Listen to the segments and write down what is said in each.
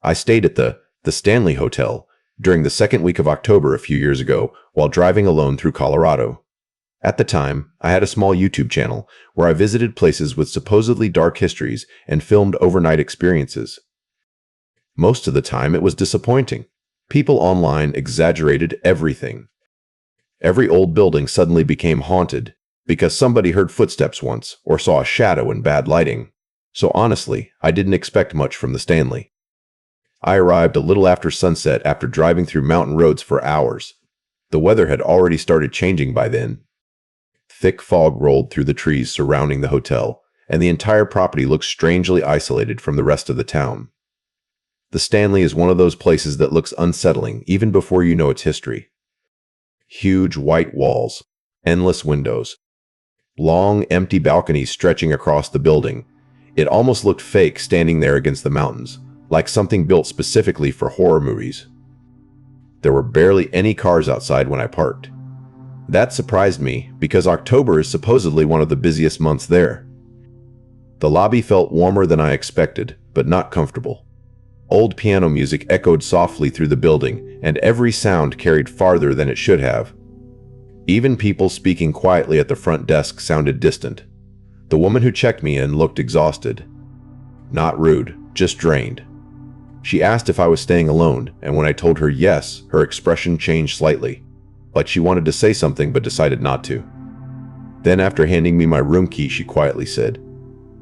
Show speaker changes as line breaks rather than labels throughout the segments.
I stayed at the Stanley Hotel during the second week of October a few years ago while driving alone through Colorado. At the time, I had a small YouTube channel where I visited places with supposedly dark histories and filmed overnight experiences. Most of the time, it was disappointing. People online exaggerated everything. Every old building suddenly became haunted because somebody heard footsteps once or saw a shadow in bad lighting. So honestly, I didn't expect much from the Stanley. I arrived a little after sunset after driving through mountain roads for hours. The weather had already started changing by then. Thick fog rolled through the trees surrounding the hotel, and the entire property looked strangely isolated from the rest of the town. The Stanley is one of those places that looks unsettling even before you know its history. Huge white walls, endless windows, long empty balconies stretching across the building. It almost looked fake standing there against the mountains, like something built specifically for horror movies. There were barely any cars outside when I parked. That surprised me because October is supposedly one of the busiest months there. The lobby felt warmer than I expected, but not comfortable. Old piano music echoed softly through the building, and every sound carried farther than it should have. Even people speaking quietly at the front desk sounded distant. The woman who checked me in looked exhausted. Not rude, just drained. She asked if I was staying alone, and when I told her yes, her expression changed slightly, like she wanted to say something but decided not to. Then after handing me my room key, she quietly said,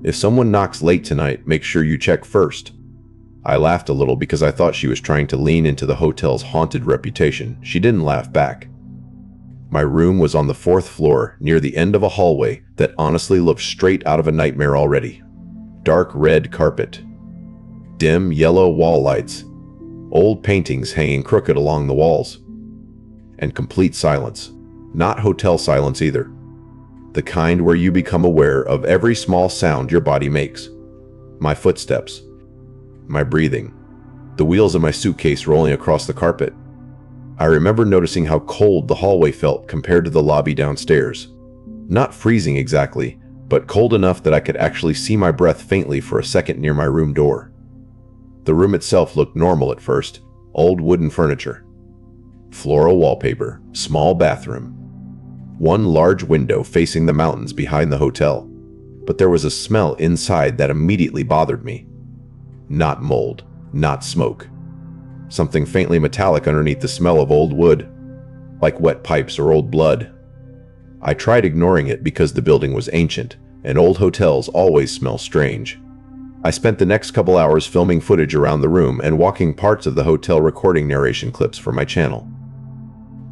"If someone knocks late tonight, make sure you check first." I laughed a little because I thought she was trying to lean into the hotel's haunted reputation. She didn't laugh back. My room was on the 4th floor, near the end of a hallway that honestly looked straight out of a nightmare already. Dark red carpet, dim yellow wall lights, old paintings hanging crooked along the walls, and complete silence. Not hotel silence either. The kind where you become aware of every small sound your body makes. My footsteps, my breathing, the wheels of my suitcase rolling across the carpet. I remember noticing how cold the hallway felt compared to the lobby downstairs. Not freezing exactly, but cold enough that I could actually see my breath faintly for a second near my room door. The room itself looked normal at first. Old wooden furniture, floral wallpaper, small bathroom, one large window facing the mountains behind the hotel. But there was a smell inside that immediately bothered me. Not mold, not smoke. Something faintly metallic underneath the smell of old wood, like wet pipes or old blood. I tried ignoring it because the building was ancient, and old hotels always smell strange. I spent the next couple hours filming footage around the room and walking parts of the hotel recording narration clips for my channel.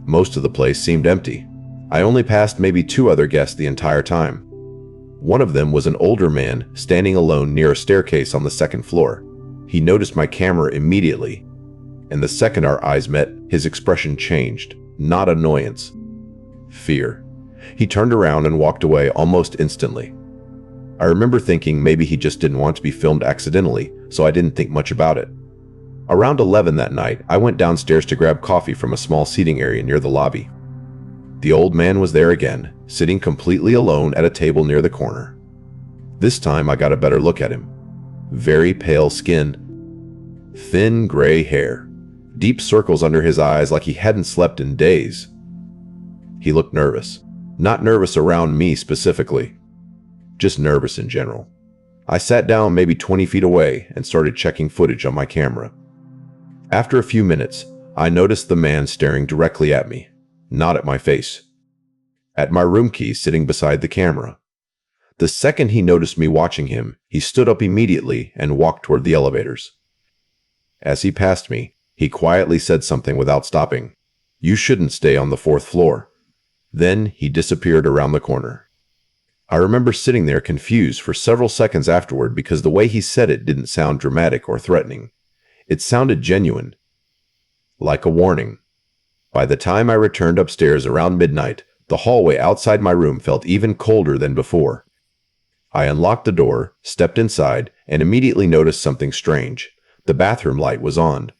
Most of the place seemed empty. I only passed maybe 2 other guests the entire time. One of them was an older man standing alone near a staircase on the 2nd floor. He noticed my camera immediately, and the second our eyes met, his expression changed, not annoyance, fear. He turned around and walked away almost instantly. I remember thinking maybe he just didn't want to be filmed accidentally, so I didn't think much about it. Around 11 that night, I went downstairs to grab coffee from a small seating area near the lobby. The old man was there again, sitting completely alone at a table near the corner. This time I got a better look at him. Very pale skin, thin gray hair, deep circles under his eyes like he hadn't slept in days. He looked nervous. Not nervous around me specifically, just nervous in general. I sat down maybe 20 feet away and started checking footage on my camera. After a few minutes, I noticed the man staring directly at me, not at my face, at my room key sitting beside the camera. The second he noticed me watching him, he stood up immediately and walked toward the elevators. As he passed me, he quietly said something without stopping. "You shouldn't stay on the 4th floor." Then he disappeared around the corner. I remember sitting there confused for several seconds afterward because the way he said it didn't sound dramatic or threatening. It sounded genuine, like a warning. By the time I returned upstairs around midnight, the hallway outside my room felt even colder than before. I unlocked the door, stepped inside, and immediately noticed something strange. The bathroom light was on.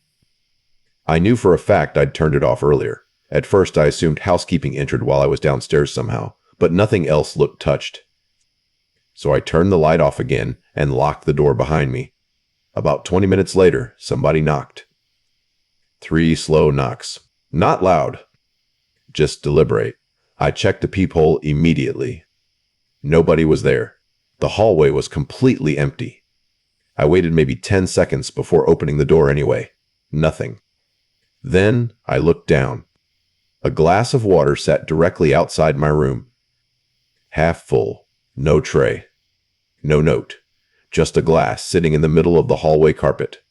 I knew for a fact I'd turned it off earlier. At first I assumed housekeeping entered while I was downstairs somehow, but nothing else looked touched. So I turned the light off again and locked the door behind me. About 20 minutes later, somebody knocked. 3 slow knocks. Not loud. Just deliberate. I checked the peephole immediately. Nobody was there. The hallway was completely empty. I waited maybe 10 seconds before opening the door anyway. Nothing. Then I looked down. A glass of water sat directly outside my room. Half full. No tray. No note. Just a glass sitting in the middle of the hallway carpet.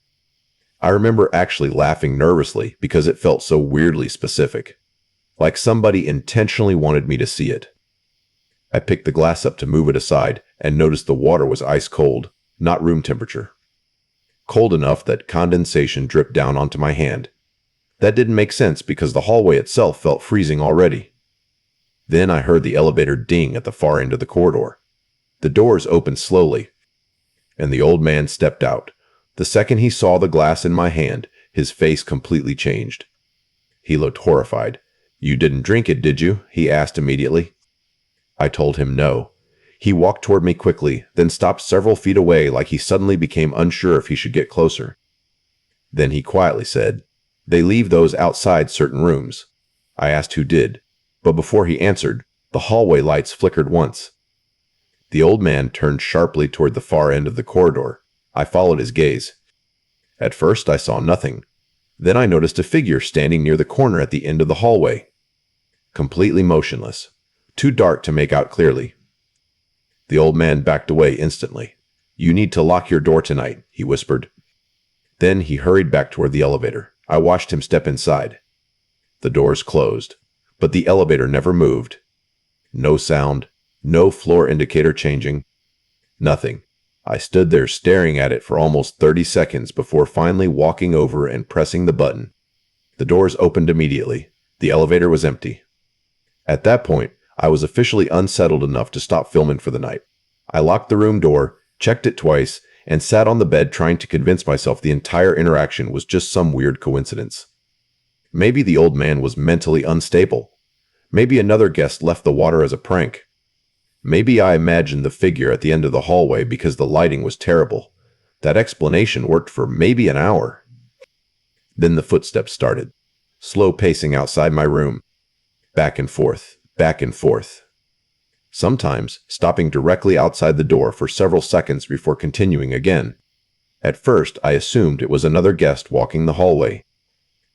I remember actually laughing nervously because it felt so weirdly specific. Like somebody intentionally wanted me to see it. I picked the glass up to move it aside and noticed the water was ice cold, not room temperature. Cold enough that condensation dripped down onto my hand. That didn't make sense because the hallway itself felt freezing already. Then I heard the elevator ding at the far end of the corridor. The doors opened slowly, and the old man stepped out. The second he saw the glass in my hand, his face completely changed. He looked horrified. "You didn't drink it, did you?" he asked immediately. I told him no. He walked toward me quickly, then stopped several feet away like he suddenly became unsure if he should get closer. Then he quietly said, "They leave those outside certain rooms." I asked who did, but before he answered, the hallway lights flickered once. The old man turned sharply toward the far end of the corridor. I followed his gaze. At first I saw nothing. Then I noticed a figure standing near the corner at the end of the hallway. Completely motionless. Too dark to make out clearly. The old man backed away instantly. "You need to lock your door tonight," he whispered. Then he hurried back toward the elevator. I watched him step inside. The doors closed, but the elevator never moved. No sound, no floor indicator changing. Nothing. I stood there staring at it for almost 30 seconds before finally walking over and pressing the button. The doors opened immediately. The elevator was empty. At that point, I was officially unsettled enough to stop filming for the night. I locked the room door, checked it twice, and sat on the bed trying to convince myself the entire interaction was just some weird coincidence. Maybe the old man was mentally unstable. Maybe another guest left the water as a prank. Maybe I imagined the figure at the end of the hallway because the lighting was terrible. That explanation worked for maybe an hour. Then the footsteps started. Slow pacing outside my room. Back and forth, back and forth. Sometimes stopping directly outside the door for several seconds before continuing again. At first, I assumed it was another guest walking the hallway.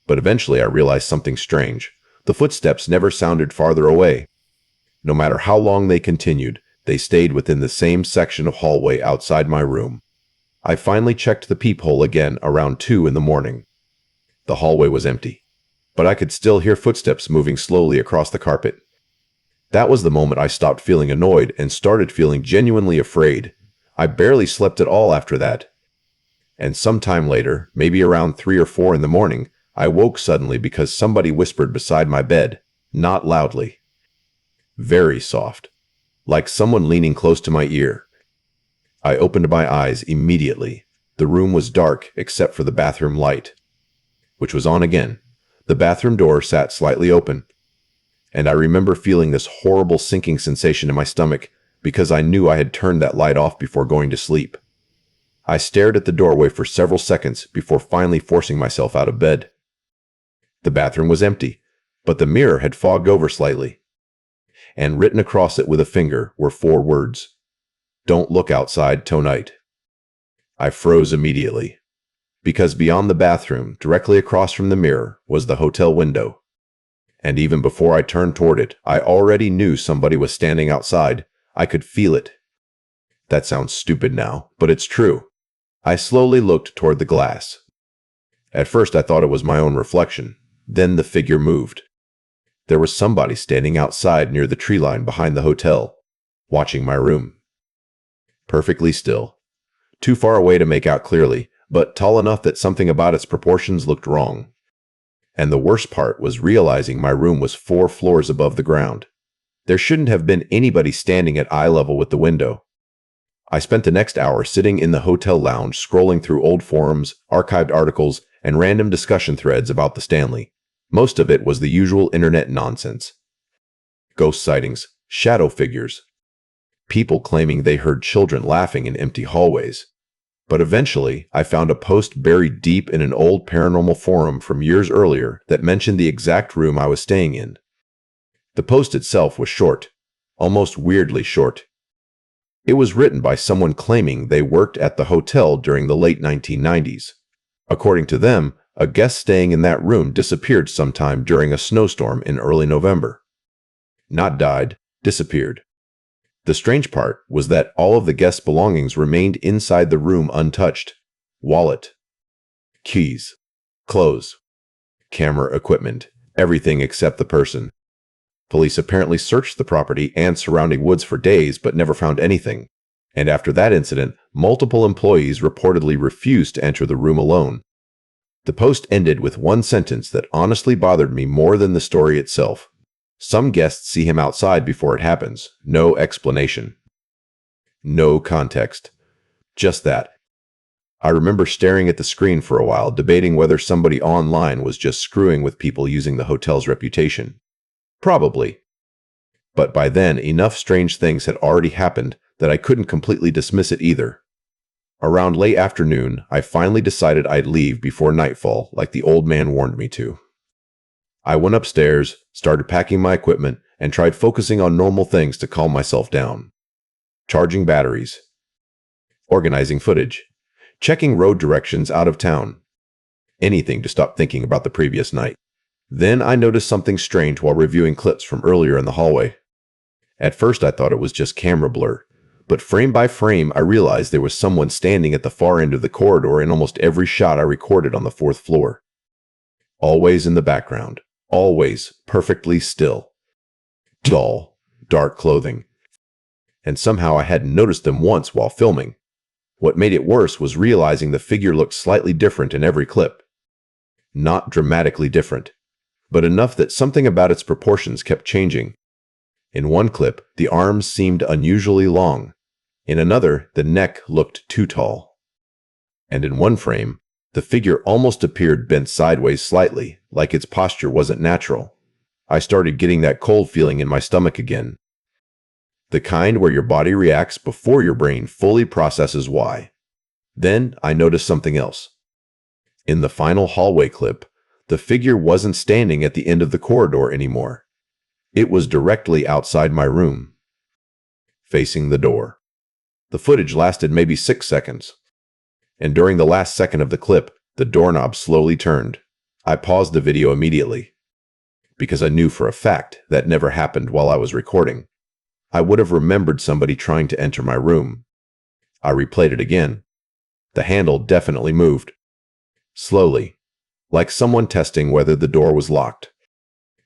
But eventually I realized something strange. The footsteps never sounded farther away. No matter how long they continued, they stayed within the same section of hallway outside my room. I finally checked the peephole again around 2 in the morning. The hallway was empty, but I could still hear footsteps moving slowly across the carpet. That was the moment I stopped feeling annoyed and started feeling genuinely afraid. I barely slept at all after that. And sometime later, maybe around 3 or 4 in the morning, I woke suddenly because somebody whispered beside my bed, not loudly. Very soft, like someone leaning close to my ear. I opened my eyes immediately. The room was dark except for the bathroom light, which was on again. The bathroom door sat slightly open, and I remember feeling this horrible sinking sensation in my stomach because I knew I had turned that light off before going to sleep. I stared at the doorway for several seconds before finally forcing myself out of bed. The bathroom was empty, but the mirror had fogged over slightly. And written across it with a finger were 4 words. "Don't look outside tonight." I froze immediately, because beyond the bathroom, directly across from the mirror, was the hotel window. And even before I turned toward it, I already knew somebody was standing outside. I could feel it. That sounds stupid now, but it's true. I slowly looked toward the glass. At first I thought it was my own reflection. Then the figure moved. There was somebody standing outside near the tree line behind the hotel, watching my room. Perfectly still. Too far away to make out clearly, but tall enough that something about its proportions looked wrong. And the worst part was realizing my room was 4 floors above the ground. There shouldn't have been anybody standing at eye level with the window. I spent the next hour sitting in the hotel lounge scrolling through old forums, archived articles, and random discussion threads about the Stanley. Most of it was the usual internet nonsense. Ghost sightings, shadow figures, people claiming they heard children laughing in empty hallways. But eventually, I found a post buried deep in an old paranormal forum from years earlier that mentioned the exact room I was staying in. The post itself was short, almost weirdly short. It was written by someone claiming they worked at the hotel during the late 1990s. According to them, a guest staying in that room disappeared sometime during a snowstorm in early November. Not died, disappeared. The strange part was that all of the guests' belongings remained inside the room untouched. Wallet, keys, clothes, camera equipment, everything except the person. Police apparently searched the property and surrounding woods for days but never found anything. And after that incident, multiple employees reportedly refused to enter the room alone. The post ended with one sentence that honestly bothered me more than the story itself. Some guests see him outside before it happens. No explanation. No context. Just that. I remember staring at the screen for a while, debating whether somebody online was just screwing with people using the hotel's reputation. Probably. But by then, enough strange things had already happened that I couldn't completely dismiss it either. Around late afternoon, I finally decided I'd leave before nightfall, like the old man warned me to. I went upstairs, started packing my equipment, and tried focusing on normal things to calm myself down. Charging batteries. Organizing footage. Checking road directions out of town. Anything to stop thinking about the previous night. Then I noticed something strange while reviewing clips from earlier in the hallway. At first I thought it was just camera blur, but frame by frame I realized there was someone standing at the far end of the corridor in almost every shot I recorded on the 4th floor. Always in the background. Always perfectly still. Dull, dark clothing. And somehow I hadn't noticed them once while filming. What made it worse was realizing the figure looked slightly different in every clip. Not dramatically different, but enough that something about its proportions kept changing. In one clip, the arms seemed unusually long. In another, the neck looked too tall. And in one frame, the figure almost appeared bent sideways slightly, like its posture wasn't natural. I started getting that cold feeling in my stomach again. The kind where your body reacts before your brain fully processes why. Then I noticed something else. In the final hallway clip, the figure wasn't standing at the end of the corridor anymore. It was directly outside my room, facing the door. The footage lasted maybe 6 seconds. And during the last second of the clip, the doorknob slowly turned. I paused the video immediately, because I knew for a fact that never happened while I was recording. I would have remembered somebody trying to enter my room. I replayed it again. The handle definitely moved. Slowly, like someone testing whether the door was locked.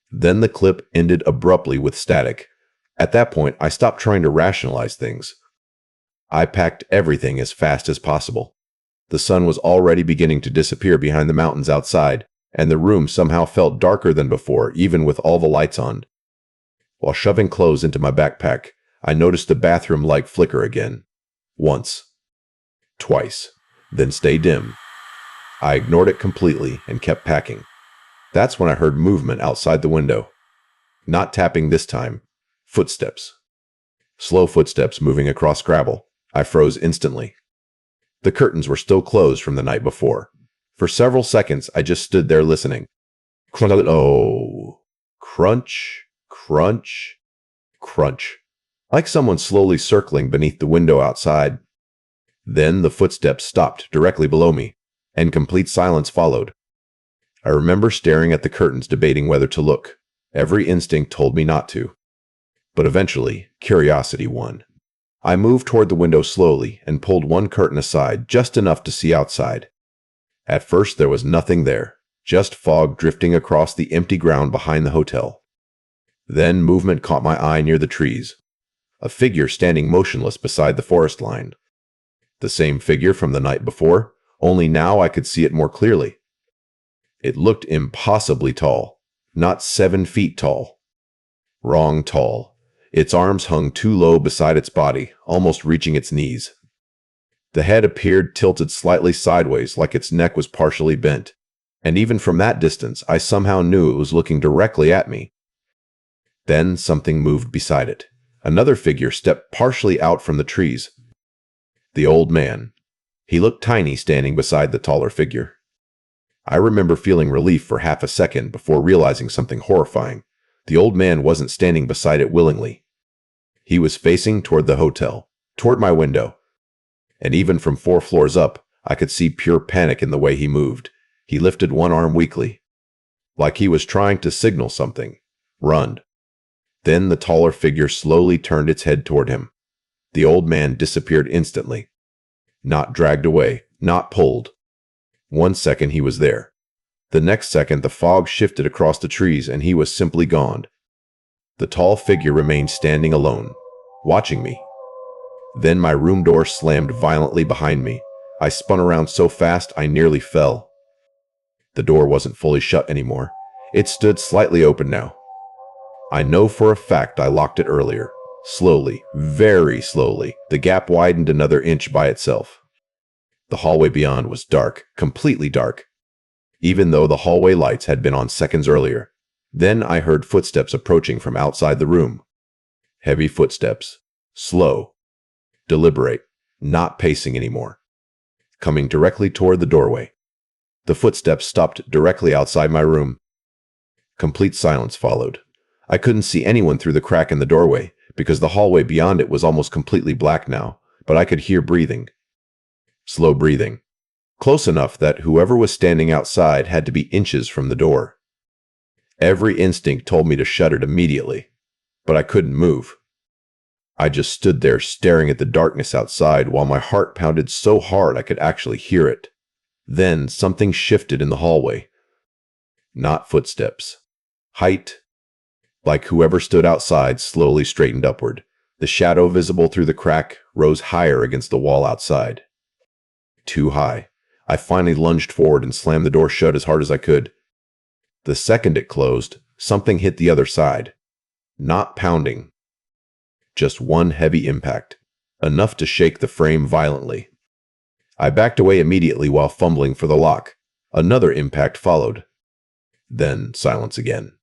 Then the clip ended abruptly with static. At that point, I stopped trying to rationalize things. I packed everything as fast as possible. The sun was already beginning to disappear behind the mountains outside, and the room somehow felt darker than before, even with all the lights on. While shoving clothes into my backpack, I noticed the bathroom light flicker again. Once. Twice. Then stay dim. I ignored it completely and kept packing. That's when I heard movement outside the window. Not tapping this time. Footsteps. Slow footsteps moving across gravel. I froze instantly. The curtains were still closed from the night before. For several seconds, I just stood there listening. Oh. Crunch, crunch, crunch. Like someone slowly circling beneath the window outside. Then the footsteps stopped directly below me, and complete silence followed. I remember staring at the curtains, debating whether to look. Every instinct told me not to. But eventually, curiosity won. I moved toward the window slowly and pulled one curtain aside, just enough to see outside. At first there was nothing there, just fog drifting across the empty ground behind the hotel. Then movement caught my eye near the trees. A figure standing motionless beside the forest line. The same figure from the night before, only now I could see it more clearly. It looked impossibly tall, not 7 feet tall. Wrong tall. Its arms hung too low beside its body, almost reaching its knees. The head appeared tilted slightly sideways, like its neck was partially bent, and even from that distance, I somehow knew it was looking directly at me. Then something moved beside it. Another figure stepped partially out from the trees. The old man. He looked tiny standing beside the taller figure. I remember feeling relief for half a second before realizing something horrifying. The old man wasn't standing beside it willingly. He was facing toward the hotel, toward my window. And even from 4 floors up, I could see pure panic in the way he moved. He lifted one arm weakly, like he was trying to signal something. Run. Then the taller figure slowly turned its head toward him. The old man disappeared instantly. Not dragged away, not pulled. 1 second he was there. The next second the fog shifted across the trees and he was simply gone. The tall figure remained standing alone, watching me. Then my room door slammed violently behind me. I spun around so fast I nearly fell. The door wasn't fully shut anymore. It stood slightly open now. I know for a fact I locked it earlier. Slowly, very slowly, the gap widened another inch by itself. The hallway beyond was dark, completely dark, even though the hallway lights had been on seconds earlier. Then I heard footsteps approaching from outside the room. Heavy footsteps, slow, deliberate, not pacing anymore, coming directly toward the doorway. The footsteps stopped directly outside my room. Complete silence followed. I couldn't see anyone through the crack in the doorway, because the hallway beyond it was almost completely black now, but I could hear breathing. Slow breathing. Close enough that whoever was standing outside had to be inches from the door. Every instinct told me to shut it immediately, but I couldn't move. I just stood there staring at the darkness outside while my heart pounded so hard I could actually hear it. Then something shifted in the hallway. Not footsteps. Height. Like whoever stood outside slowly straightened upward. The shadow visible through the crack rose higher against the wall outside. Too high. I finally lunged forward and slammed the door shut as hard as I could. The second it closed, something hit the other side. Not pounding. Just one heavy impact, enough to shake the frame violently. I backed away immediately while fumbling for the lock. Another impact followed. Then silence again.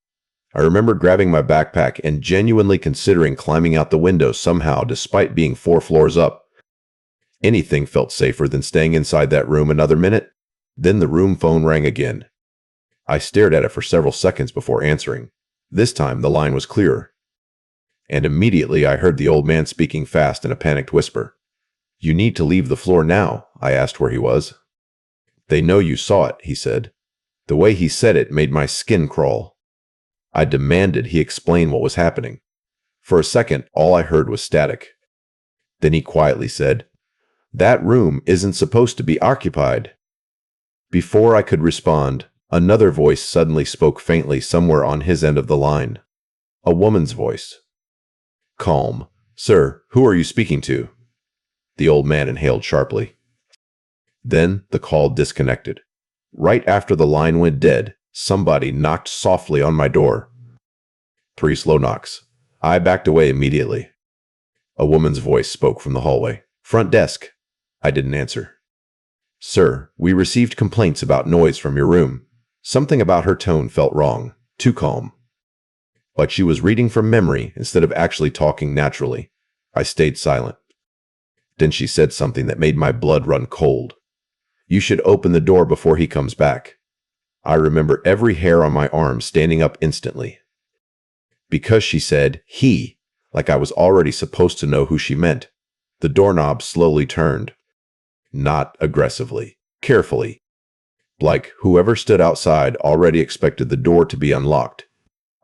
I remember grabbing my backpack and genuinely considering climbing out the window somehow despite being 4 floors up. Anything felt safer than staying inside that room another minute. Then the room phone rang again. I stared at it for several seconds before answering. This time the line was clearer. And immediately I heard the old man speaking fast in a panicked whisper. "You need to leave the floor now," I asked where he was. "They know you saw it," he said. The way he said it made my skin crawl. I demanded he explain what was happening. For a second, all I heard was static. Then he quietly said, "That room isn't supposed to be occupied." Before I could respond, another voice suddenly spoke faintly somewhere on his end of the line. A woman's voice. Calm. "Sir, who are you speaking to?" The old man inhaled sharply. Then the call disconnected. Right after the line went dead, somebody knocked softly on my door. 3 slow knocks. I backed away immediately. A woman's voice spoke from the hallway. "Front desk." I didn't answer. "Sir, we received complaints about noise from your room." Something about her tone felt wrong, too calm. Like she was reading from memory instead of actually talking naturally. I stayed silent. Then she said something that made my blood run cold. "You should open the door before he comes back." I remember every hair on my arm standing up instantly. Because she said he, like I was already supposed to know who she meant, the doorknob slowly turned. Not aggressively, carefully. Like whoever stood outside already expected the door to be unlocked.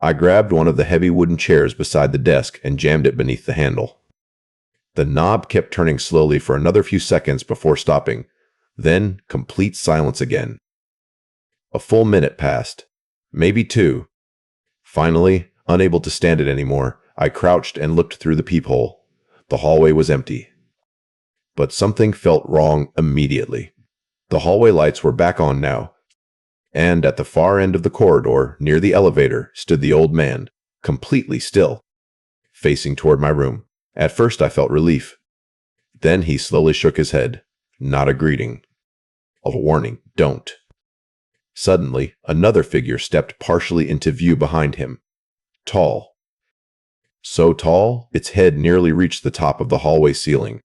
I grabbed one of the heavy wooden chairs beside the desk and jammed it beneath the handle. The knob kept turning slowly for another few seconds before stopping. Then complete silence again. A full minute passed. Maybe 2. Finally, unable to stand it anymore, I crouched and looked through the peephole. The hallway was empty. But something felt wrong immediately. The hallway lights were back on now. And at the far end of the corridor, near the elevator, stood the old man, completely still, facing toward my room. At first I felt relief. Then he slowly shook his head. Not a greeting. A warning, don't. Suddenly, another figure stepped partially into view behind him. Tall. So tall, its head nearly reached the top of the hallway ceiling.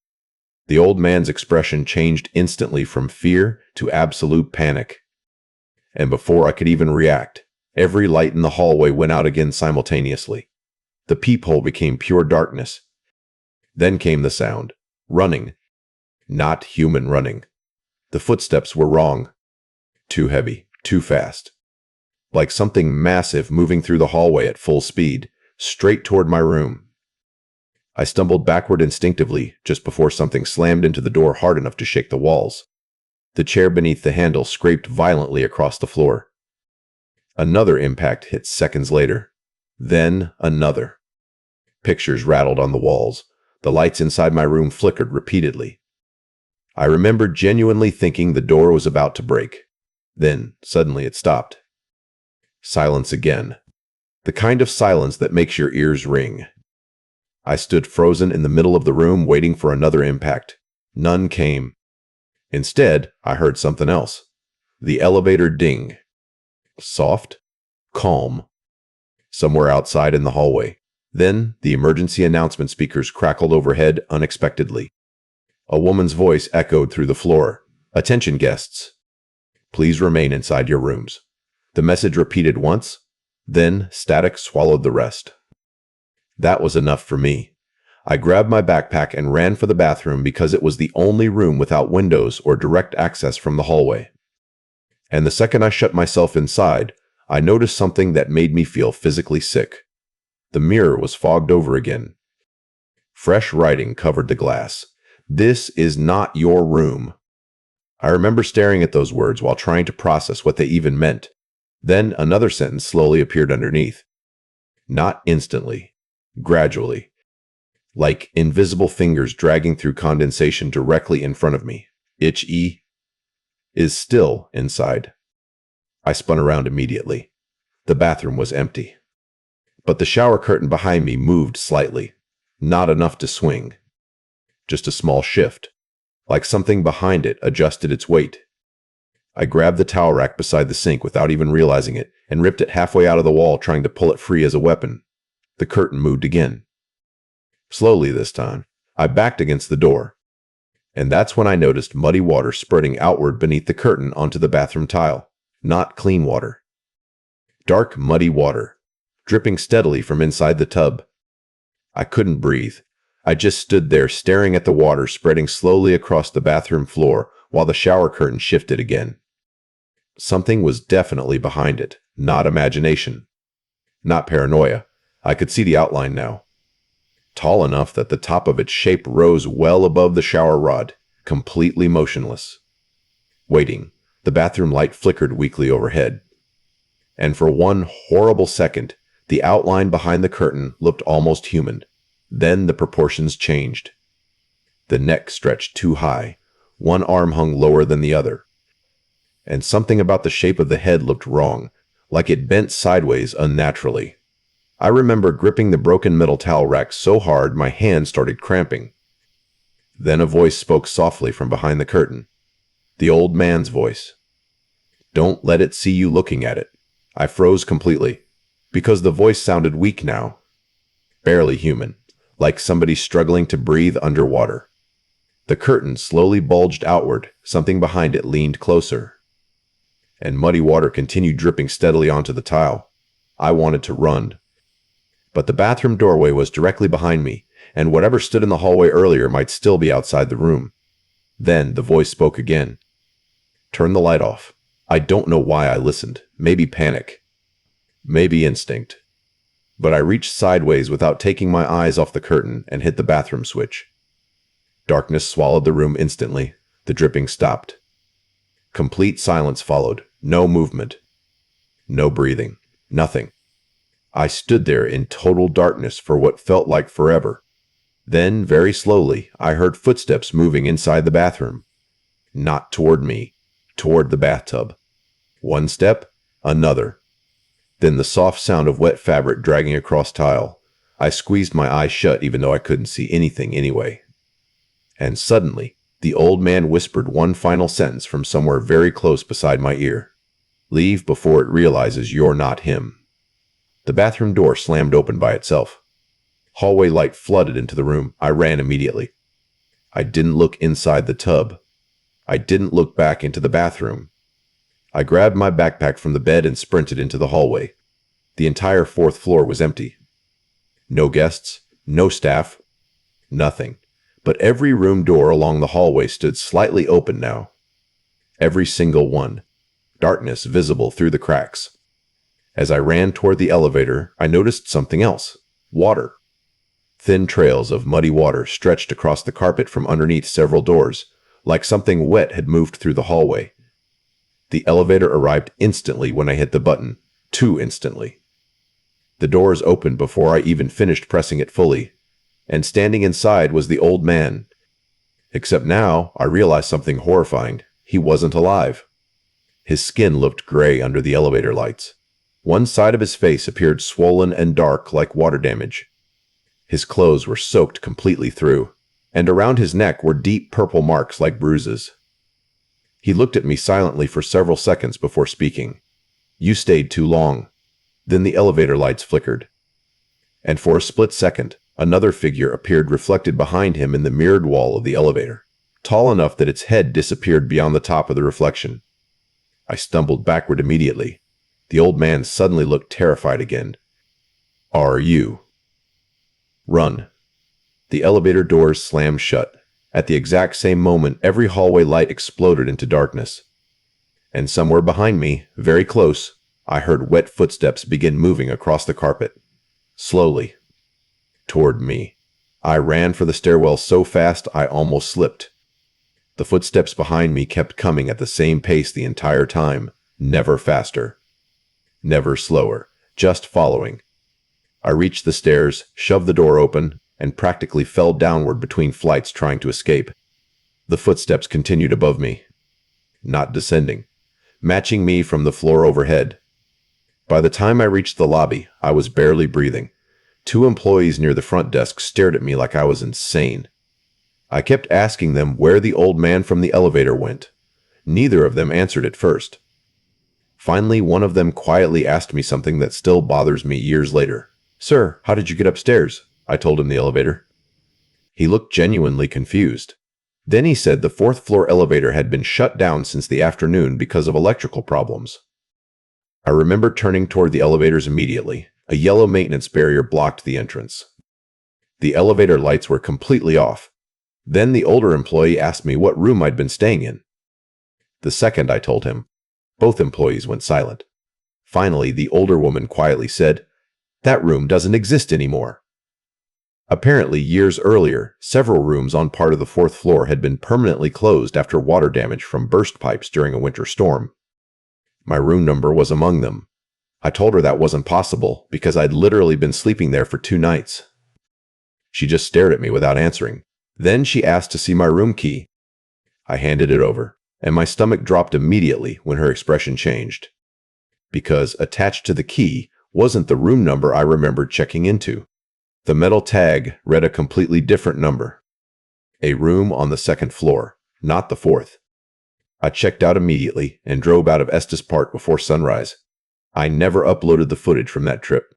The old man's expression changed instantly from fear to absolute panic. And before I could even react, every light in the hallway went out again simultaneously. The peephole became pure darkness. Then came the sound. Running. Not human running. The footsteps were wrong. Too heavy, too fast. Like something massive moving through the hallway at full speed, straight toward my room. I stumbled backward instinctively just before something slammed into the door hard enough to shake the walls. The chair beneath the handle scraped violently across the floor. Another impact hit seconds later. Then another. Pictures rattled on the walls. The lights inside my room flickered repeatedly. I remember genuinely thinking the door was about to break. Then, suddenly it stopped. Silence again. The kind of silence that makes your ears ring. I stood frozen in the middle of the room waiting for another impact. None came. Instead, I heard something else. The elevator ding. Soft. Calm. Somewhere outside in the hallway. Then, the emergency announcement speakers crackled overhead unexpectedly. A woman's voice echoed through the floor. "Attention guests. Please remain inside your rooms." The message repeated once, then static swallowed the rest. That was enough for me. I grabbed my backpack and ran for the bathroom because it was the only room without windows or direct access from the hallway. And the second I shut myself inside, I noticed something that made me feel physically sick. The mirror was fogged over again. Fresh writing covered the glass. "This is not your room." I remember staring at those words while trying to process what they even meant. Then another sentence slowly appeared underneath. Not instantly. Gradually. Like invisible fingers dragging through condensation directly in front of me. "Itch-E is still inside." I spun around immediately. The bathroom was empty. But the shower curtain behind me moved slightly. Not enough to swing. Just a small shift. Like something behind it adjusted its weight. I grabbed the towel rack beside the sink without even realizing it and ripped it halfway out of the wall, trying to pull it free as a weapon. The curtain moved again. Slowly this time, I backed against the door. And that's when I noticed muddy water spurting outward beneath the curtain onto the bathroom tile. Not clean water. Dark, muddy water, dripping steadily from inside the tub. I couldn't breathe. I just stood there staring at the water spreading slowly across the bathroom floor while the shower curtain shifted again. Something was definitely behind it, not imagination. Not paranoia. I could see the outline now. Tall enough that the top of its shape rose well above the shower rod, completely motionless. Waiting, the bathroom light flickered weakly overhead. And for one horrible second, the outline behind the curtain looked almost human. Then the proportions changed. The neck stretched too high. One arm hung lower than the other. And something about the shape of the head looked wrong, like it bent sideways unnaturally. I remember gripping the broken metal towel rack so hard my hand started cramping. Then a voice spoke softly from behind the curtain. The old man's voice. "Don't let it see you looking at it." I froze completely, because the voice sounded weak now. Barely human, like somebody struggling to breathe underwater. The curtain slowly bulged outward, something behind it leaned closer. And muddy water continued dripping steadily onto the tile. I wanted to run. But the bathroom doorway was directly behind me, and whatever stood in the hallway earlier might still be outside the room. Then the voice spoke again. "Turn the light off." I don't know why I listened. Maybe panic. Maybe instinct. But I reached sideways without taking my eyes off the curtain and hit the bathroom switch. Darkness swallowed the room instantly. The dripping stopped. Complete silence followed. No movement. No breathing. Nothing. I stood there in total darkness for what felt like forever. Then, very slowly, I heard footsteps moving inside the bathroom. Not toward me. Toward the bathtub. One step, another. Then the soft sound of wet fabric dragging across tile. I squeezed my eyes shut even though I couldn't see anything anyway. And suddenly, the old man whispered one final sentence from somewhere very close beside my ear. "Leave before it realizes you're not him." The bathroom door slammed open by itself. Hallway light flooded into the room. I ran immediately. I didn't look inside the tub. I didn't look back into the bathroom. I grabbed my backpack from the bed and sprinted into the hallway. The entire fourth floor was empty. No guests, no staff, nothing. But every room door along the hallway stood slightly open now. Every single one. Darkness visible through the cracks. As I ran toward the elevator, I noticed something else. Water. Thin trails of muddy water stretched across the carpet from underneath several doors, like something wet had moved through the hallway. The elevator arrived instantly when I hit the button. Too instantly. The doors opened before I even finished pressing it fully, and standing inside was the old man. Except now, I realized something horrifying. He wasn't alive. His skin looked gray under the elevator lights. One side of his face appeared swollen and dark like water damage. His clothes were soaked completely through, and around his neck were deep purple marks like bruises. He looked at me silently for several seconds before speaking. "You stayed too long." Then the elevator lights flickered. And for a split second, another figure appeared reflected behind him in the mirrored wall of the elevator, tall enough that its head disappeared beyond the top of the reflection. I stumbled backward immediately. The old man suddenly looked terrified again. "Are you?" "Run." The elevator doors slammed shut. At the exact same moment, every hallway light exploded into darkness. And somewhere behind me, very close, I heard wet footsteps begin moving across the carpet. Slowly. Toward me. I ran for the stairwell so fast I almost slipped. The footsteps behind me kept coming at the same pace the entire time, never faster. Never slower, just following. I reached the stairs, shoved the door open, and practically fell downward between flights trying to escape. The footsteps continued above me. Not descending. Matching me from the floor overhead. By the time I reached the lobby, I was barely breathing. 2 employees near the front desk stared at me like I was insane. I kept asking them where the old man from the elevator went. Neither of them answered at first. Finally, one of them quietly asked me something that still bothers me years later. "Sir, how did you get upstairs?" I told him the elevator. He looked genuinely confused. Then he said the 4th floor elevator had been shut down since the afternoon because of electrical problems. I remember turning toward the elevators immediately. A yellow maintenance barrier blocked the entrance. The elevator lights were completely off. Then the older employee asked me what room I'd been staying in. The second I told him, both employees went silent. Finally, the older woman quietly said, "That room doesn't exist anymore." Apparently, years earlier, several rooms on part of the 4th floor had been permanently closed after water damage from burst pipes during a winter storm. My room number was among them. I told her that wasn't possible because I'd literally been sleeping there for 2 nights. She just stared at me without answering. Then she asked to see my room key. I handed it over, and my stomach dropped immediately when her expression changed. Because attached to the key wasn't the room number I remembered checking into. The metal tag read a completely different number. A room on the 2nd floor, not the 4th. I checked out immediately and drove out of Estes Park before sunrise. I never uploaded the footage from that trip.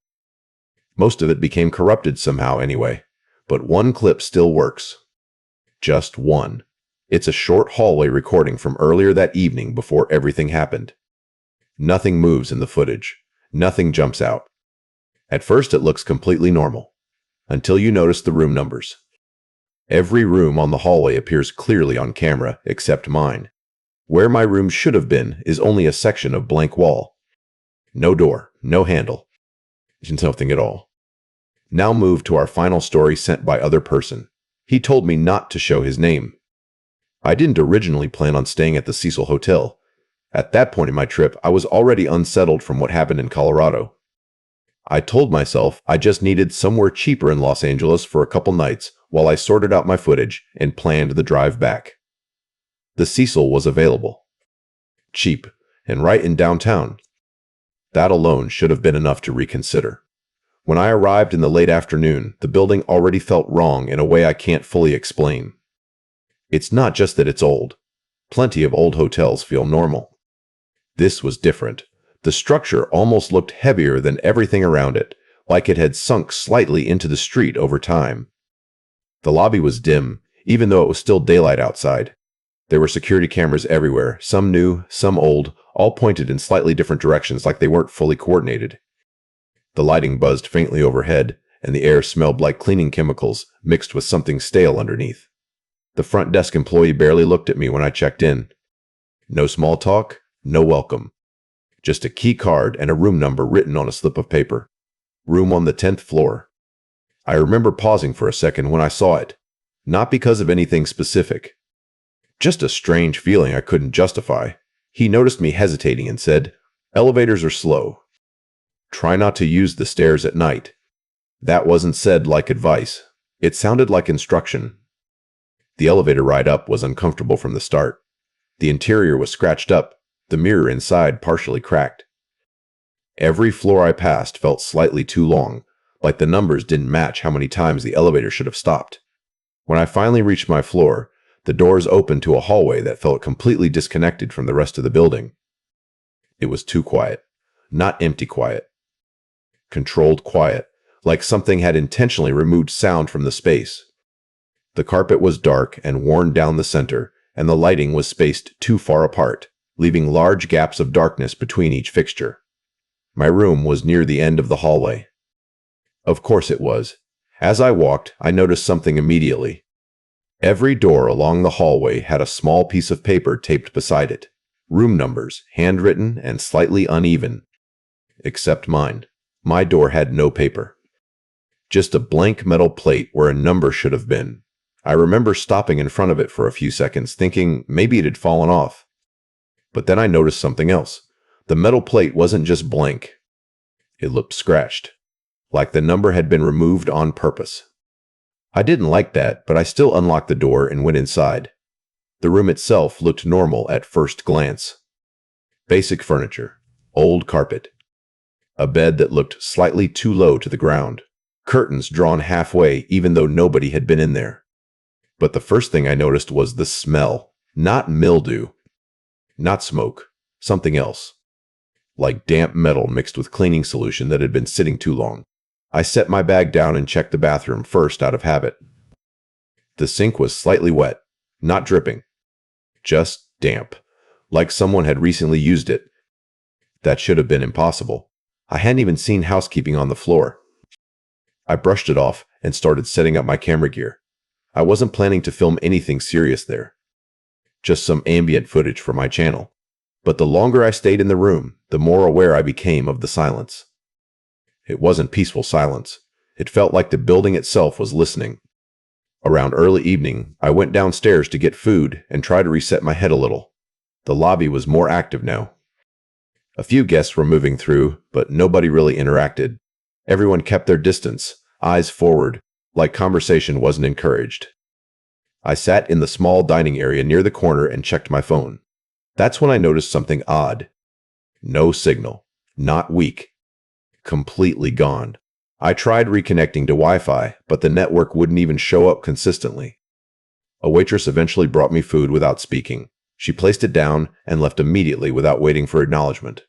Most of it became corrupted somehow anyway, but one clip still works. Just one. It's a short hallway recording from earlier that evening before everything happened. Nothing moves in the footage. Nothing jumps out. At first it looks completely normal, until you notice the room numbers. Every room on the hallway appears clearly on camera except mine. Where my room should have been is only a section of blank wall. No door, no handle. Nothing at all. Now move to our final story sent by other person. He told me not to show his name. I didn't originally plan on staying at the Cecil Hotel. At that point in my trip, I was already unsettled from what happened in Colorado. I told myself I just needed somewhere cheaper in Los Angeles for a couple nights while I sorted out my footage and planned the drive back. The Cecil was available. Cheap, and right in downtown. That alone should have been enough to reconsider. When I arrived in the late afternoon, the building already felt wrong in a way I can't fully explain. It's not just that it's old. Plenty of old hotels feel normal. This was different. The structure almost looked heavier than everything around it, like it had sunk slightly into the street over time. The lobby was dim, even though it was still daylight outside. There were security cameras everywhere, some new, some old, all pointed in slightly different directions like they weren't fully coordinated. The lighting buzzed faintly overhead, and the air smelled like cleaning chemicals mixed with something stale underneath. The front desk employee barely looked at me when I checked in. No small talk, no welcome. Just a key card and a room number written on a slip of paper. Room on the 10th floor. I remember pausing for a second when I saw it, not because of anything specific. Just a strange feeling I couldn't justify. He noticed me hesitating and said, "Elevators are slow. Try not to use the stairs at night." That wasn't said like advice. It sounded like instruction. The elevator ride up was uncomfortable from the start. The interior was scratched up, the mirror inside partially cracked. Every floor I passed felt slightly too long, like the numbers didn't match how many times the elevator should have stopped. When I finally reached my floor, the doors opened to a hallway that felt completely disconnected from the rest of the building. It was too quiet. Not empty quiet. Controlled quiet, like something had intentionally removed sound from the space. The carpet was dark and worn down the center, and the lighting was spaced too far apart, leaving large gaps of darkness between each fixture. My room was near the end of the hallway. Of course it was. As I walked, I noticed something immediately. Every door along the hallway had a small piece of paper taped beside it. Room numbers, handwritten and slightly uneven. Except mine. My door had no paper. Just a blank metal plate where a number should have been. I remember stopping in front of it for a few seconds, thinking maybe it had fallen off. But then I noticed something else. The metal plate wasn't just blank. It looked scratched, like the number had been removed on purpose. I didn't like that, but I still unlocked the door and went inside. The room itself looked normal at first glance. Basic furniture, old carpet, a bed that looked slightly too low to the ground, curtains drawn halfway even though nobody had been in there. But the first thing I noticed was the smell. Not mildew. Not smoke. Something else. Like damp metal mixed with cleaning solution that had been sitting too long. I set my bag down and checked the bathroom first out of habit. The sink was slightly wet. Not dripping. Just damp. Like someone had recently used it. That should have been impossible. I hadn't even seen housekeeping on the floor. I brushed it off and started setting up my camera gear. I wasn't planning to film anything serious there. Just some ambient footage for my channel. But the longer I stayed in the room, the more aware I became of the silence. It wasn't peaceful silence. It felt like the building itself was listening. Around early evening, I went downstairs to get food and try to reset my head a little. The lobby was more active now. A few guests were moving through, but nobody really interacted. Everyone kept their distance, eyes forward, like conversation wasn't encouraged. I sat in the small dining area near the corner and checked my phone. That's when I noticed something odd. No signal. Not weak. Completely gone. I tried reconnecting to Wi-Fi, but the network wouldn't even show up consistently. A waitress eventually brought me food without speaking. She placed it down and left immediately without waiting for acknowledgement.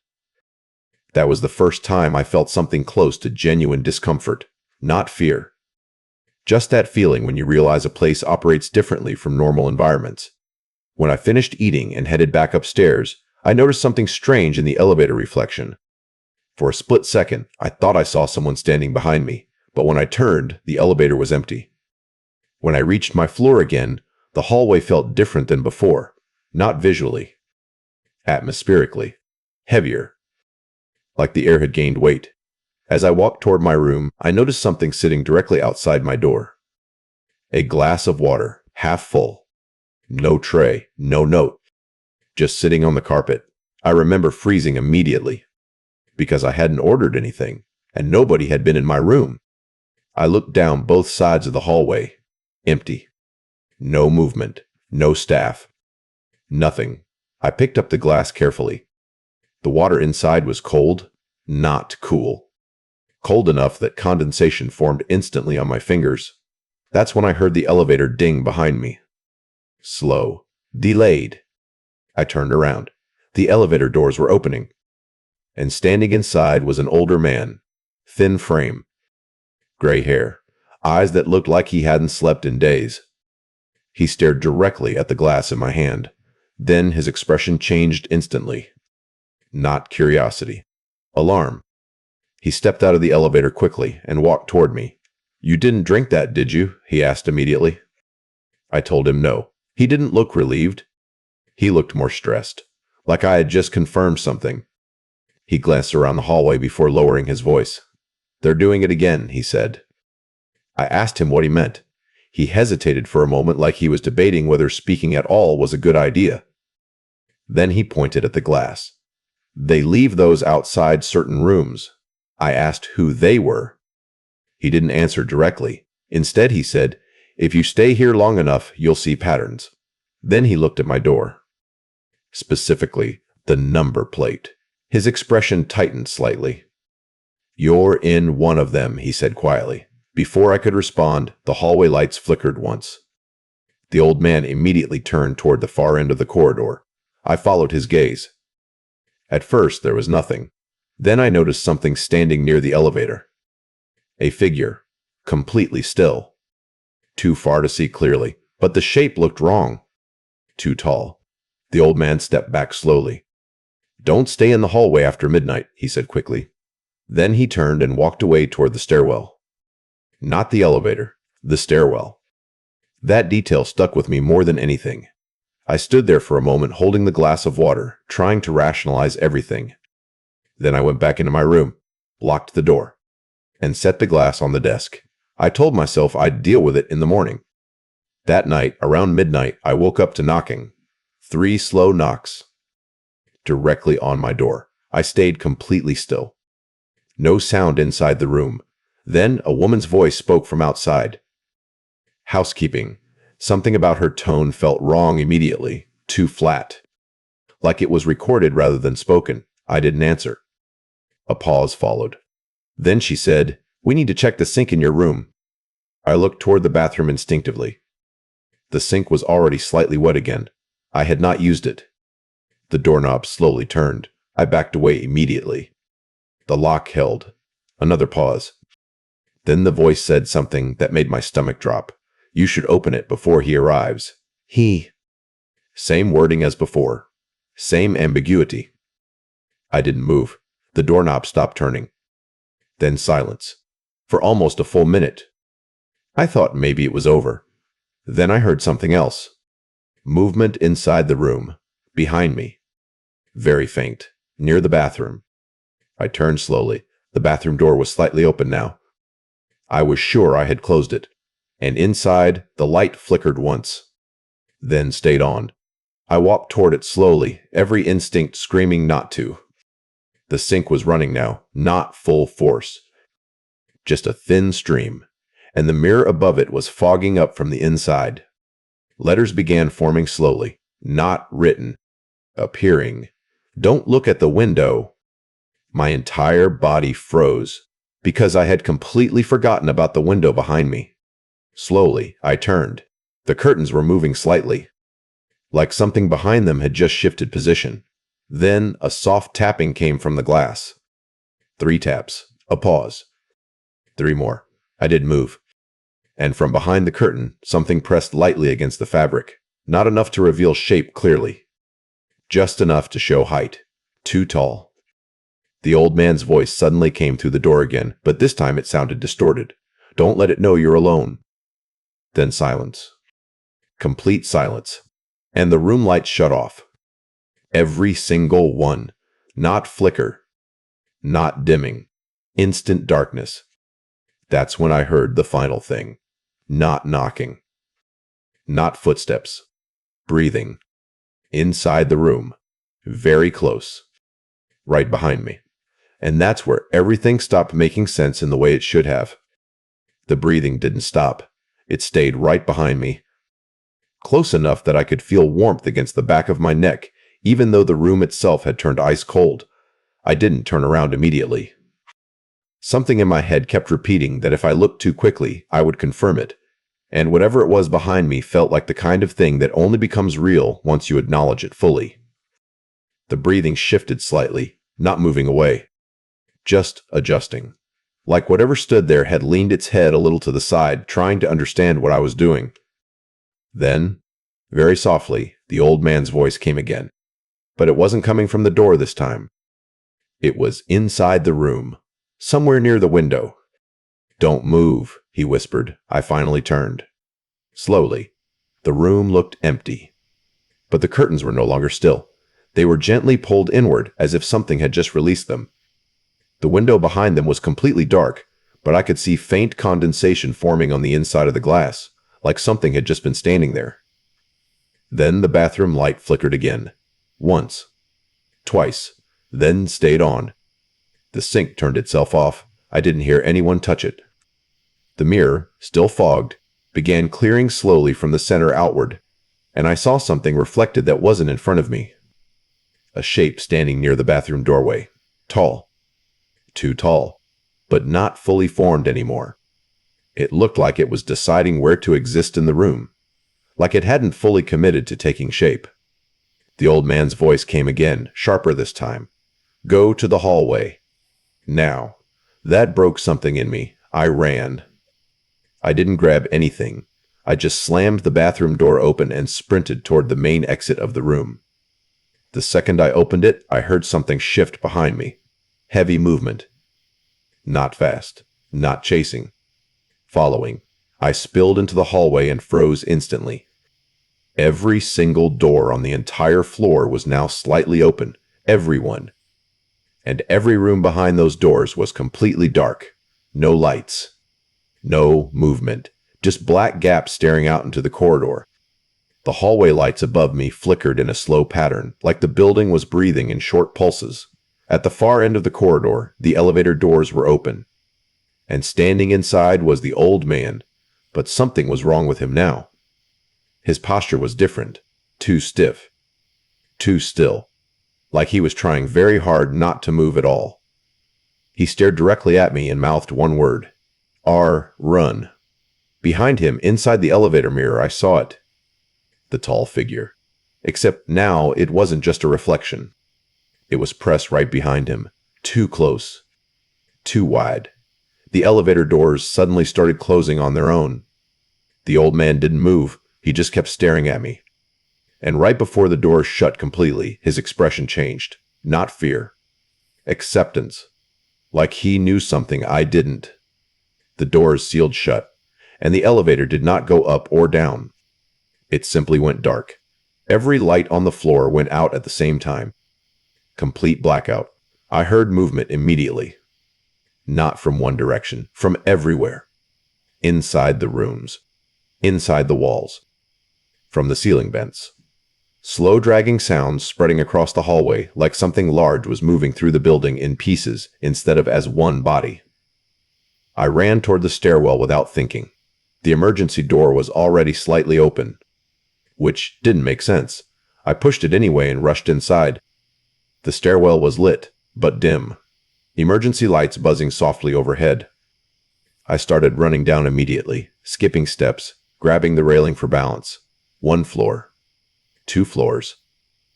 That was the first time I felt something close to genuine discomfort, not fear. Just that feeling when you realize a place operates differently from normal environments. When I finished eating and headed back upstairs, I noticed something strange in the elevator reflection. For a split second, I thought I saw someone standing behind me, but when I turned, the elevator was empty. When I reached my floor again, the hallway felt different than before, not visually. Atmospherically. Heavier. Like the air had gained weight. As I walked toward my room, I noticed something sitting directly outside my door. A glass of water, half full. No tray, no note. Just sitting on the carpet. I remember freezing immediately. Because I hadn't ordered anything, and nobody had been in my room. I looked down both sides of the hallway. Empty. No movement. No staff. Nothing. I picked up the glass carefully. The water inside was cold, not cool. Cold enough that condensation formed instantly on my fingers. That's when I heard the elevator ding behind me. Slow. Delayed. I turned around. The elevator doors were opening. And standing inside was an older man. Thin frame. Gray hair. Eyes that looked like he hadn't slept in days. He stared directly at the glass in my hand. Then his expression changed instantly. Not curiosity. Alarm. He stepped out of the elevator quickly and walked toward me. "You didn't drink that, did you?" he asked immediately. I told him no. He didn't look relieved. He looked more stressed, like I had just confirmed something. He glanced around the hallway before lowering his voice. "They're doing it again," he said. I asked him what he meant. He hesitated for a moment, like he was debating whether speaking at all was a good idea. Then he pointed at the glass. "They leave those outside certain rooms." I asked who they were. He didn't answer directly. Instead, he said, "If you stay here long enough, you'll see patterns." Then he looked at my door. Specifically, the number plate. His expression tightened slightly. "You're in one of them," he said quietly. Before I could respond, the hallway lights flickered once. The old man immediately turned toward the far end of the corridor. I followed his gaze. At first, there was nothing. Then I noticed something standing near the elevator. A figure, completely still. Too far to see clearly, but the shape looked wrong. Too tall. The old man stepped back slowly. "Don't stay in the hallway after midnight," he said quickly. Then he turned and walked away toward the stairwell. Not the elevator, the stairwell. That detail stuck with me more than anything. I stood there for a moment holding the glass of water, trying to rationalize everything. Then I went back into my room, locked the door, and set the glass on the desk. I told myself I'd deal with it in the morning. That night, around midnight, I woke up to knocking. 3 slow knocks. Directly on my door. I stayed completely still. No sound inside the room. Then a woman's voice spoke from outside. "Housekeeping." Something about her tone felt wrong immediately, too flat. Like it was recorded rather than spoken. I didn't answer. A pause followed. Then she said, "We need to check the sink in your room." I looked toward the bathroom instinctively. The sink was already slightly wet again. I had not used it. The doorknob slowly turned. I backed away immediately. The lock held. Another pause. Then the voice said something that made my stomach drop. "You should open it before he arrives." "He." Same wording as before. Same ambiguity. I didn't move. The doorknob stopped turning. Then silence. For almost a full minute. I thought maybe it was over. Then I heard something else. Movement inside the room. Behind me. Very faint. Near the bathroom. I turned slowly. The bathroom door was slightly open now. I was sure I had closed it. And inside, the light flickered once. Then stayed on. I walked toward it slowly, every instinct screaming not to. The sink was running now, not full force. Just a thin stream. And the mirror above it was fogging up from the inside. Letters began forming slowly, not written. Appearing. "Don't look at the window." My entire body froze, because I had completely forgotten about the window behind me. Slowly, I turned. The curtains were moving slightly, like something behind them had just shifted position. Then a soft tapping came from the glass. 3 taps. A pause. 3 more. I didn't move. And from behind the curtain, something pressed lightly against the fabric. Not enough to reveal shape clearly. Just enough to show height. Too tall. The old man's voice suddenly came through the door again, but this time it sounded distorted. "Don't let it know you're alone." Then silence. Complete silence. And the room lights shut off. Every single one. Not flicker. Not dimming. Instant darkness. That's when I heard the final thing. Not knocking. Not footsteps. Breathing. Inside the room. Very close. Right behind me. And that's where everything stopped making sense in the way it should have. The breathing didn't stop. It stayed right behind me. Close enough that I could feel warmth against the back of my neck, even though the room itself had turned ice cold. I didn't turn around immediately. Something in my head kept repeating that if I looked too quickly, I would confirm it. And whatever it was behind me felt like the kind of thing that only becomes real once you acknowledge it fully. The breathing shifted slightly, not moving away. Just adjusting. Like whatever stood there had leaned its head a little to the side, trying to understand what I was doing. Then, very softly, the old man's voice came again. But it wasn't coming from the door this time. It was inside the room, somewhere near the window. "Don't move," he whispered. I finally turned. Slowly. The room looked empty. But the curtains were no longer still. They were gently pulled inward, as if something had just released them. The window behind them was completely dark, but I could see faint condensation forming on the inside of the glass, like something had just been standing there. Then the bathroom light flickered again. Once. Twice. Then stayed on. The sink turned itself off. I didn't hear anyone touch it. The mirror, still fogged, began clearing slowly from the center outward, and I saw something reflected that wasn't in front of me. A shape standing near the bathroom doorway. Tall. Too tall. But not fully formed anymore. It looked like it was deciding where to exist in the room. Like it hadn't fully committed to taking shape. The old man's voice came again, sharper this time. "Go to the hallway. Now." That broke something in me. I ran. I didn't grab anything. I just slammed the bathroom door open and sprinted toward the main exit of the room. The second I opened it, I heard something shift behind me. Heavy movement. Not fast. Not chasing. Following. I spilled into the hallway and froze instantly. Every single door on the entire floor was now slightly open. Every one. And every room behind those doors was completely dark. No lights. No movement. Just black gaps staring out into the corridor. The hallway lights above me flickered in a slow pattern, like the building was breathing in short pulses. At the far end of the corridor, the elevator doors were open. And standing inside was the old man, but something was wrong with him now. His posture was different. Too stiff. Too still. Like he was trying very hard not to move at all. He stared directly at me and mouthed one word. Run. Behind him, inside the elevator mirror, I saw it. The tall figure. Except now it wasn't just a reflection. It was pressed right behind him. Too close. Too wide. The elevator doors suddenly started closing on their own. The old man didn't move. He just kept staring at me. And right before the doors shut completely, his expression changed. Not fear. Acceptance. Like he knew something I didn't. The doors sealed shut, and the elevator did not go up or down. It simply went dark. Every light on the floor went out at the same time. Complete blackout. I heard movement immediately. Not from one direction, from everywhere. Inside the rooms. Inside the walls. From the ceiling vents. Slow dragging sounds spreading across the hallway like something large was moving through the building in pieces instead of as one body. I ran toward the stairwell without thinking. The emergency door was already slightly open. Which didn't make sense. I pushed it anyway and rushed inside. The stairwell was lit, but dim. Emergency lights buzzing softly overhead. I started running down immediately, skipping steps, grabbing the railing for balance. 1 floor. 2 floors.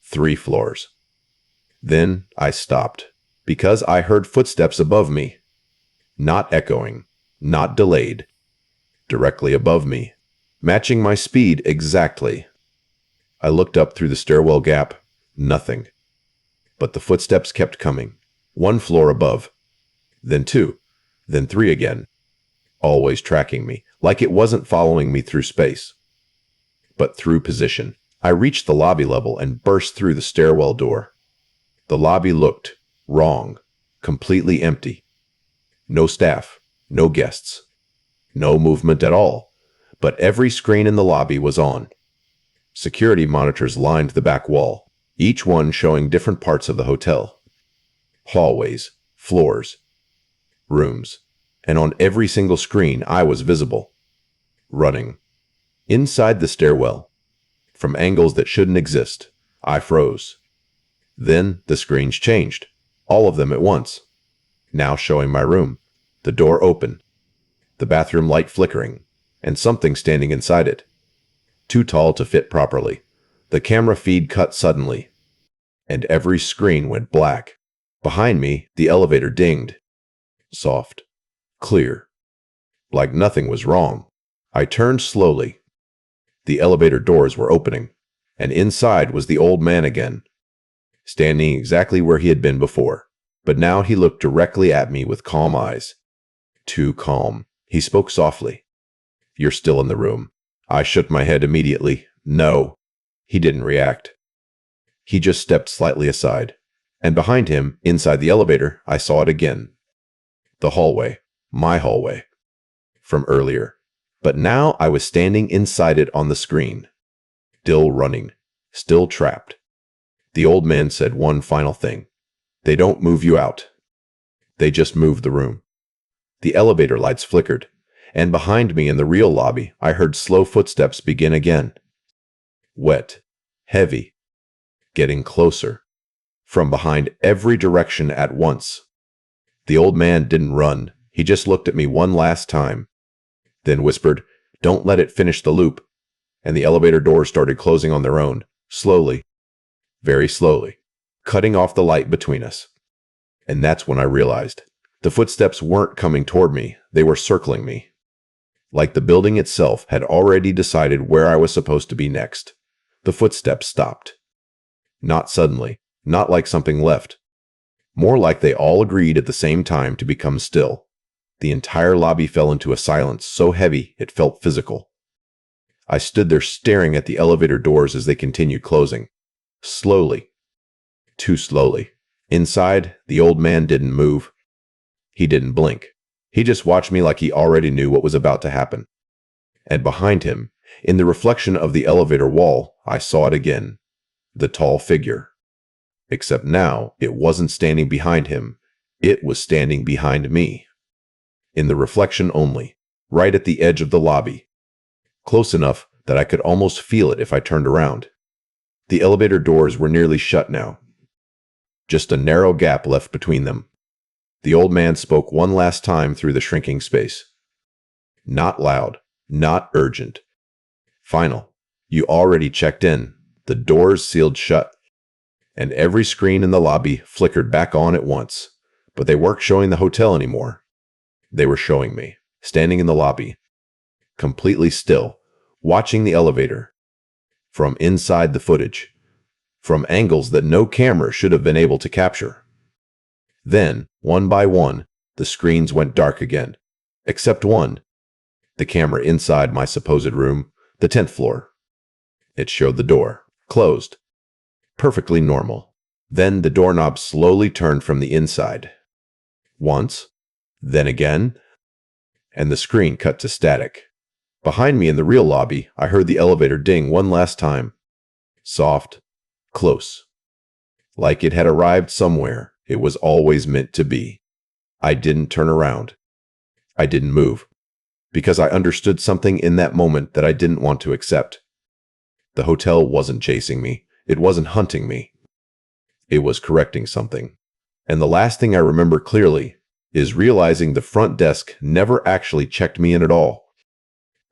3 floors. Then I stopped, because I heard footsteps above me. Not echoing, not delayed. Directly above me, matching my speed exactly. I looked up through the stairwell gap. Nothing. But the footsteps kept coming. 1 floor above. Then 2. Then 3 again. Always tracking me, like it wasn't following me through space. But through position. I reached the lobby level and burst through the stairwell door. The lobby looked wrong. Completely empty. No staff. No guests. No movement at all. But every screen in the lobby was on. Security monitors lined the back wall, each one showing different parts of the hotel. Hallways, floors, rooms, and on every single screen I was visible. Running. Inside the stairwell. From angles that shouldn't exist, I froze. Then the screens changed, all of them at once. Now showing my room, the door open, the bathroom light flickering, and something standing inside it. Too tall to fit properly. The camera feed cut suddenly, and every screen went black. Behind me, the elevator dinged. Soft. Clear. Like nothing was wrong. I turned slowly. The elevator doors were opening, and inside was the old man again, standing exactly where he had been before. But now he looked directly at me with calm eyes. Too calm. He spoke softly. "You're still in the room." I shook my head immediately. "No." He didn't react. He just stepped slightly aside. And behind him, inside the elevator, I saw it again. The hallway. My hallway. From earlier. But now I was standing inside it on the screen. Still running. Still trapped. The old man said one final thing. "They don't move you out. They just move the room." The elevator lights flickered, and behind me in the real lobby, I heard slow footsteps begin again. Wet. Heavy. Getting closer. From behind every direction at once. The old man didn't run. He just looked at me one last time, then whispered, "Don't let it finish the loop." And the elevator doors started closing on their own, slowly, very slowly, cutting off the light between us. And that's when I realized the footsteps weren't coming toward me, they were circling me. Like the building itself had already decided where I was supposed to be next. The footsteps stopped. Not suddenly, not like something left. More like they all agreed at the same time to become still. The entire lobby fell into a silence so heavy it felt physical. I stood there staring at the elevator doors as they continued closing. Slowly. Too slowly. Inside, the old man didn't move. He didn't blink. He just watched me like he already knew what was about to happen. And behind him, in the reflection of the elevator wall, I saw it again. The tall figure. Except now, it wasn't standing behind him. It was standing behind me. In the reflection only, right at the edge of the lobby. Close enough that I could almost feel it if I turned around. The elevator doors were nearly shut now. Just a narrow gap left between them. The old man spoke one last time through the shrinking space. Not loud, not urgent. Final. You already checked in. The doors sealed shut. And every screen in the lobby flickered back on at once. But they weren't showing the hotel anymore. They were showing me, standing in the lobby, completely still, watching the elevator. From inside the footage. From angles that no camera should have been able to capture. Then, one by one, the screens went dark again. Except one. The camera inside my supposed room, the 10th floor. It showed the door, closed. Perfectly normal. Then the doorknob slowly turned from the inside. Once, then again, and the screen cut to static. Behind me in the real lobby, I heard the elevator ding one last time. Soft, close. Like it had arrived somewhere it was always meant to be. I didn't turn around. I didn't move. Because I understood something in that moment that I didn't want to accept. The hotel wasn't chasing me. It wasn't hunting me. It was correcting something. And the last thing I remember clearly is realizing the front desk never actually checked me in at all.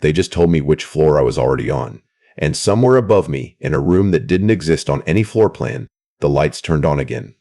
They just told me which floor I was already on. And somewhere above me, in a room that didn't exist on any floor plan, the lights turned on again.